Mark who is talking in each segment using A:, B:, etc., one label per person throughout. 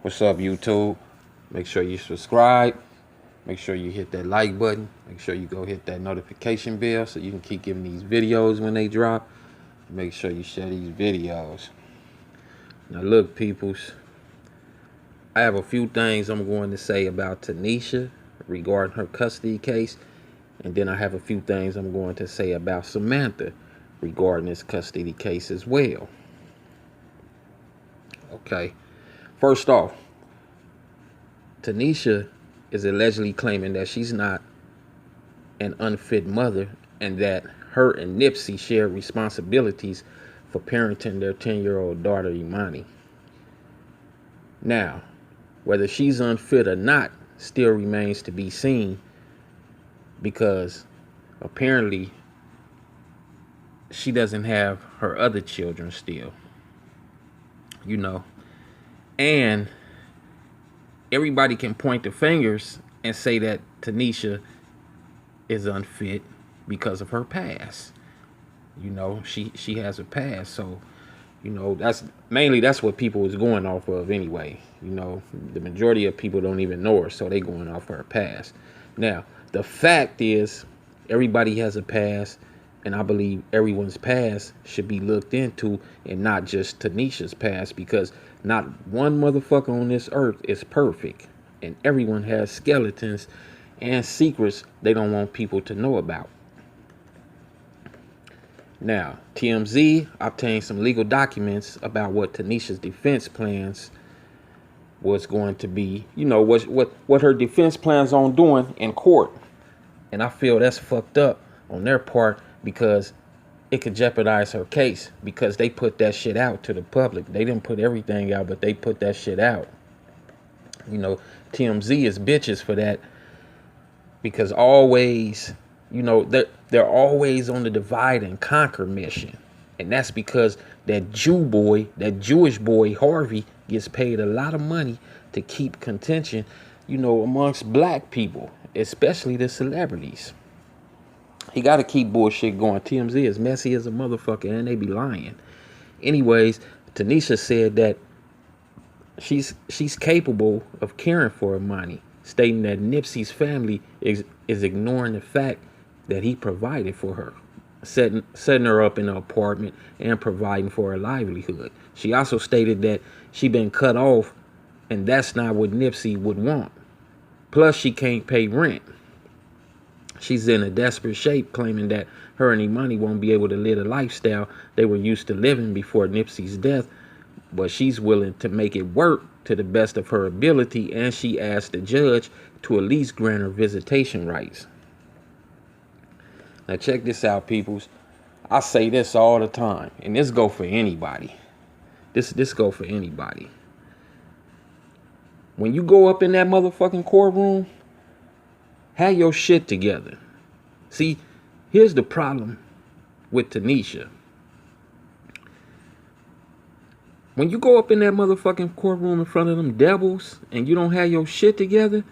A: What's up, YouTube? Make sure you subscribe. Make sure you hit that like button. Make sure you go hit that notification bell so you can keep getting these videos when they drop. Make sure you share these videos. Now, look, peoples, I have a few things I'm going to say about Tanisha regarding her custody case, and then I have a few things I'm going to say about Samantha regarding this custody case as well. Okay, first off, Tanisha is allegedly claiming that she's not an unfit mother and that her and Nipsey share responsibilities for parenting their 10-year-old daughter, Emani. Now, whether she's unfit or not still remains to be seen because apparently she doesn't have her other children still, and everybody can point the fingers and say that Tanisha is unfit because of her past. She has a past, so that's what people is going off of anyway. The majority of people don't even know her, so they going off her past. Now, the fact is, everybody has a past, and I believe everyone's past should be looked into, and not just Tanisha's past, because not one motherfucker on this earth is perfect, and everyone has skeletons and secrets they don't want people to know about. Now, TMZ obtained some legal documents about what Tanisha's defense plans was going to be, what her defense plans on doing in court. And I feel that's fucked up on their part because it could jeopardize her case because they put that shit out to the public. They didn't put everything out, but they put that shit out. TMZ is bitches for that because always, they're always on the divide and conquer mission. And that's because that Jewish boy, Harvey, gets paid a lot of money to keep contention, amongst black people, especially the celebrities. He got to keep bullshit going. TMZ is messy as a motherfucker, and they be lying. Anyways, Tanisha said that she's capable of caring for Emani, stating that Nipsey's family is ignoring the fact that he provided for her, setting her up in an apartment and providing for her livelihood. She also stated that she been cut off, and that's not what Nipsey would want. Plus, she can't pay rent. She's in a desperate shape, claiming that her and Emani won't be able to live the lifestyle they were used to living before Nipsey's death, but she's willing to make it work to the best of her ability, and she asked the judge to at least grant her visitation rights. Now check this out, peoples. I say this all the time, and this go for anybody. This go for anybody. When you go up in that motherfucking courtroom, have your shit together. See, here's the problem with Tanisha. When you go up in that motherfucking courtroom in front of them devils and you don't have your shit together,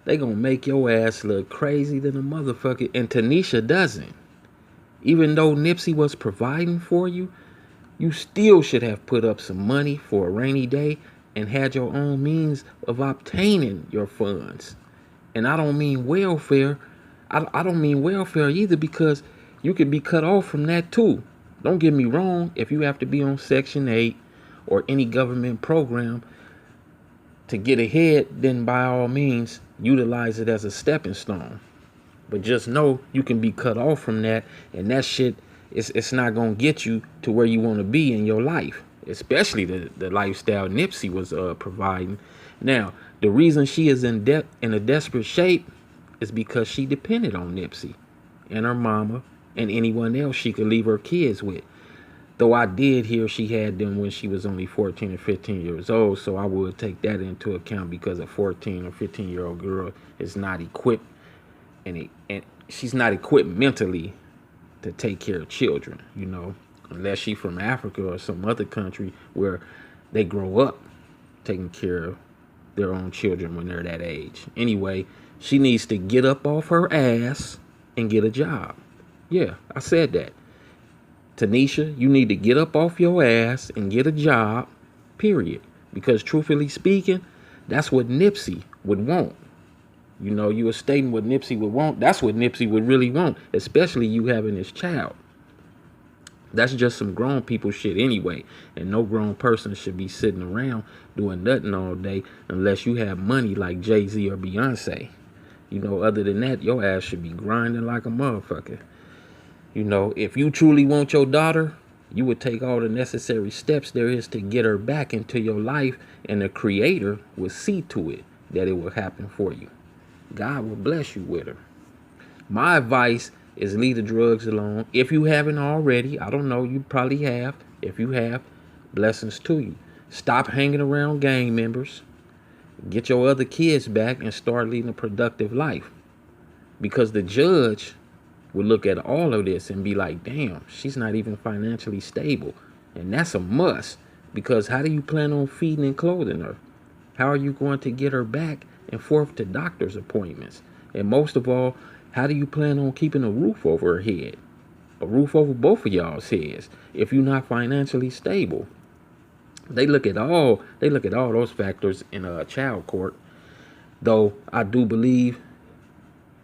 A: they gonna make your ass look crazy than a motherfucker. And Tanisha doesn't. Even though Nipsey was providing for you, you still should have put up some money for a rainy day and had your own means of obtaining your funds. And I don't mean welfare. I don't mean welfare either, because you could be cut off from that too. Don't get me wrong. If you have to be on Section 8 or any government program to get ahead, then by all means, utilize it as a stepping stone. But just know you can be cut off from that, and that shit, it's not going to get you to where you want to be in your life, especially the lifestyle Nipsey was providing. Now, the reason she is in a desperate shape is because she depended on Nipsey and her mama and anyone else she could leave her kids with. Though I did hear she had them when she was only 14 or 15 years old, so I would take that into account, because a 14 or 15-year-old girl is not equipped, and she's not equipped mentally to take care of children, unless she's from Africa or some other country where they grow up taking care of their own children when they're that age. Anyway, she needs to get up off her ass and get a job. Yeah, I said that. Tanisha, you need to get up off your ass and get a job, period. Because truthfully speaking, that's what Nipsey would want. You know, you were stating what Nipsey would want. That's what Nipsey would really want, especially you having this child. That's just some grown people shit anyway. And no grown person should be sitting around doing nothing all day unless you have money like Jay-Z or Beyonce. You know, other than that, your ass should be grinding like a motherfucker. You know, if you truly want your daughter, you would take all the necessary steps there is to get her back into your life, and the creator will see to it that it will happen for you. God will bless you with her. My advice is leave the drugs alone. If you haven't already, I don't know, you probably have. If you have, blessings to you. Stop hanging around gang members. Get your other kids back and start leading a productive life. Because the judge will look at all of this and be like, damn, she's not even financially stable. And that's a must. Because how do you plan on feeding and clothing her? How are you going to get her back and forth to doctor's appointments? And most of all, how do you plan on keeping a roof over her head? A roof over both of y'all's heads if you're not financially stable. They look at all those factors in a child court. Though I do believe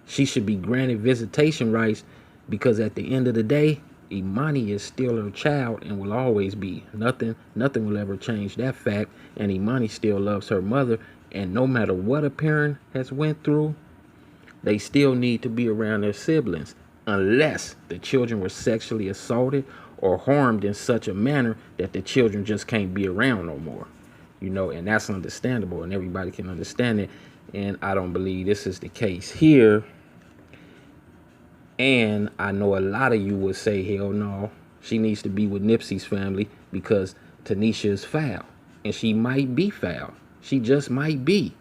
A: she should be granted visitation rights, because at the end of the day, Emani is still her child and will always be. Nothing will ever change that fact. And Emani still loves her mother. And no matter what a parent has went through, they still need to be around their siblings, unless the children were sexually assaulted or harmed in such a manner that the children just can't be around no more. You know, and that's understandable, and everybody can understand it. And I don't believe this is the case here. And I know a lot of you would say, hell no, she needs to be with Nipsey's family because Tanisha is foul. And she might be foul. She just might be.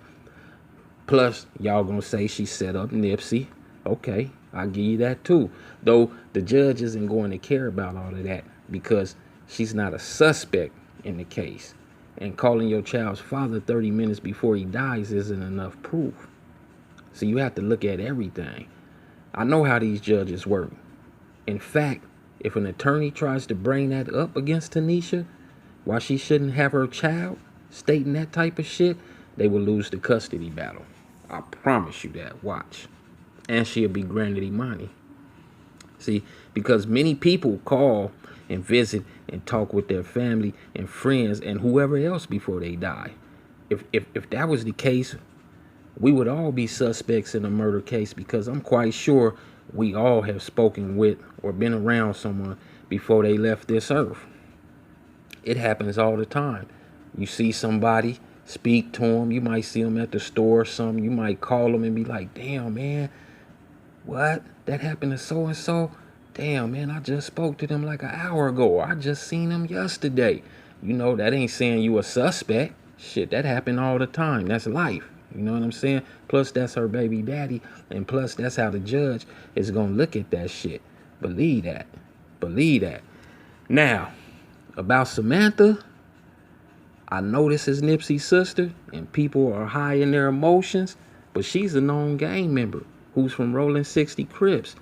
A: Plus, y'all gonna say she set up Nipsey. Okay, I'll give you that too. Though the judge isn't going to care about all of that because she's not a suspect in the case. And calling your child's father 30 minutes before he dies isn't enough proof. So you have to look at everything. I know how these judges work. In fact, if an attorney tries to bring that up against Tanisha, why she shouldn't have her child, stating that type of shit, they will lose the custody battle. I promise you that. Watch. And she'll be granted Emani. See, because many people call and visit and talk with their family and friends and whoever else before they die. If that was the case, we would all be suspects in a murder case, because I'm quite sure we all have spoken with or been around someone before they left this earth. It happens all the time. You see somebody, speak to them. You might see them at the store or something. You might call them and be like, damn, man, what? That happened to so-and-so? Damn, man, I just spoke to them like an hour ago. I just seen them yesterday. You know, that ain't saying you a suspect. Shit, that happened all the time. That's life. You know what I'm saying? Plus, that's her baby daddy. And plus, that's how the judge is going to look at that shit. Believe that. Believe that. Now, about Samantha, I know this is Nipsey's sister, and people are high in their emotions, but she's a known gang member who's from Rolling 60 Crips.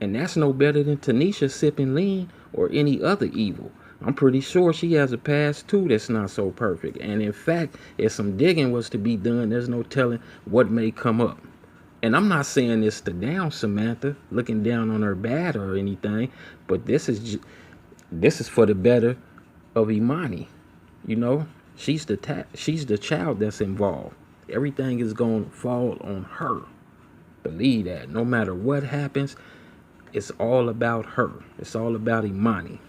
A: And that's no better than Tanisha sipping lean or any other evil. I'm pretty sure she has a past too that's not so perfect. And in fact, if some digging was to be done, there's no telling what may come up. And I'm not saying this to down Samantha, looking down on her bad or anything, but this is for the better of Emani. You know, she's the child that's involved. Everything is going to fall on her. Believe that. No matter what happens, it's all about her. It's all about Emani.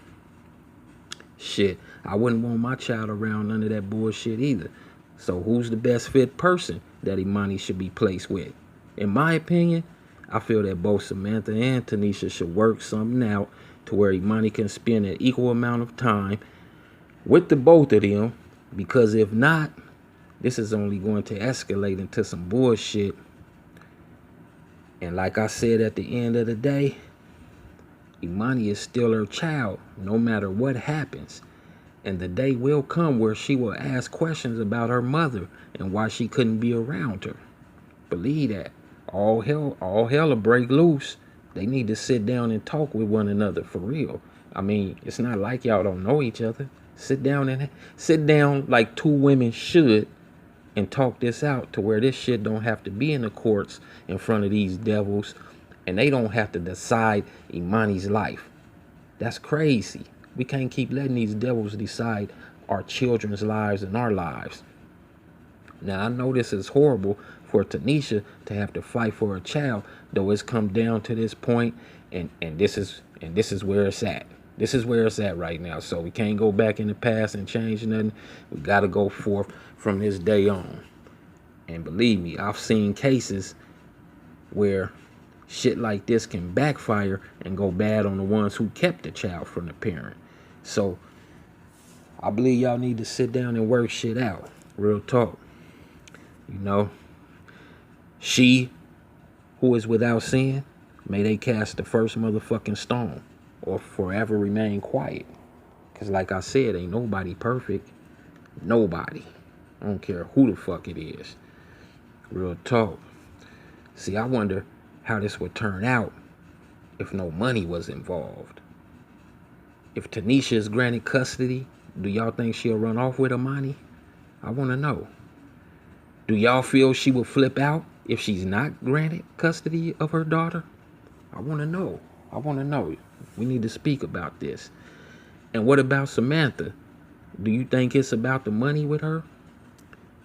A: Shit, I wouldn't want my child around none of that bullshit either. So who's the best fit person that Emani should be placed with? In my opinion, I feel that both Samantha and Tanisha should work something out to where Emani can spend an equal amount of time with the both of them. Because if not, this is only going to escalate into some bullshit. And like I said, at the end of the day, Emani is still her child, no matter what happens. And the day will come where she will ask questions about her mother and why she couldn't be around her. Believe that. All hell will break loose. They need to sit down and talk with one another for real. I mean, it's not like y'all don't know each other. Sit down like two women should and talk this out to where this shit don't have to be in the courts in front of these devils, and they don't have to decide Emani's life. That's crazy. We can't keep letting these devils decide our children's lives and our lives. Now I know this is horrible for Tanisha to have to fight for a child, though it's come down to this point, and this is where it's at. This is where it's at right now. So we can't go back in the past and change nothing. We gotta go forth from this day on. And believe me, I've seen cases where shit like this can backfire and go bad on the ones who kept the child from the parent. So I believe y'all need to sit down and work shit out. Real talk. You know, she who is without sin, may they cast the first motherfucking stone or forever remain quiet. Because like I said, ain't nobody perfect. Nobody. I don't care who the fuck it is. Real talk. See, I wonder how this would turn out if no money was involved. If Tanisha is granted custody, do y'all think she'll run off with Emani? I want to know. Do y'all feel she will flip out if she's not granted custody of her daughter? I want to know. I want to know. We need to speak about this. And what about Samantha? Do you think it's about the money with her?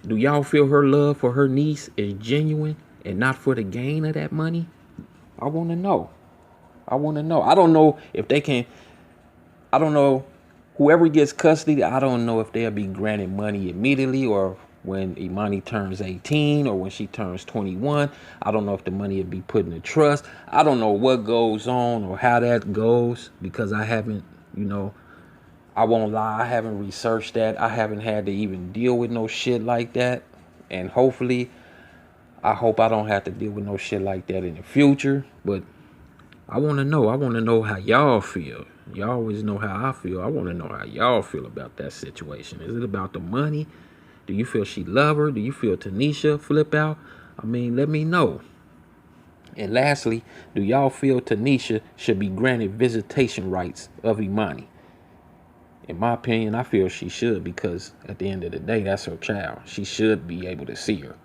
A: Do y'all feel her love for her niece is genuine and not for the gain of that money? I want to know. I want to know. I don't know if they can. I don't know. Whoever gets custody, I don't know if they'll be granted money immediately or when Emani turns 18 or when she turns 21. I don't know if the money will be put in a trust. I don't know what goes on or how that goes because I haven't, I won't lie, I haven't researched that. I haven't had to even deal with no shit like that. And hopefully, I hope I don't have to deal with no shit like that in the future. But I want to know. I want to know how y'all feel. Y'all always know how I feel. I want to know how y'all feel about that situation. Is it about the money? Do you feel she love her? Do you feel Tanisha flip out? I mean, let me know. And lastly, do y'all feel Tanisha should be granted visitation rights of Emani? In my opinion, I feel she should because at the end of the day, that's her child. She should be able to see her.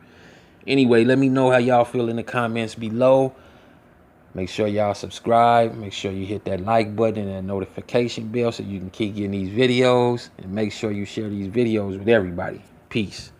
A: Anyway, let me know how y'all feel in the comments below. Make sure y'all subscribe. Make sure you hit that like button and that notification bell so you can keep getting these videos. And make sure you share these videos with everybody. Peace.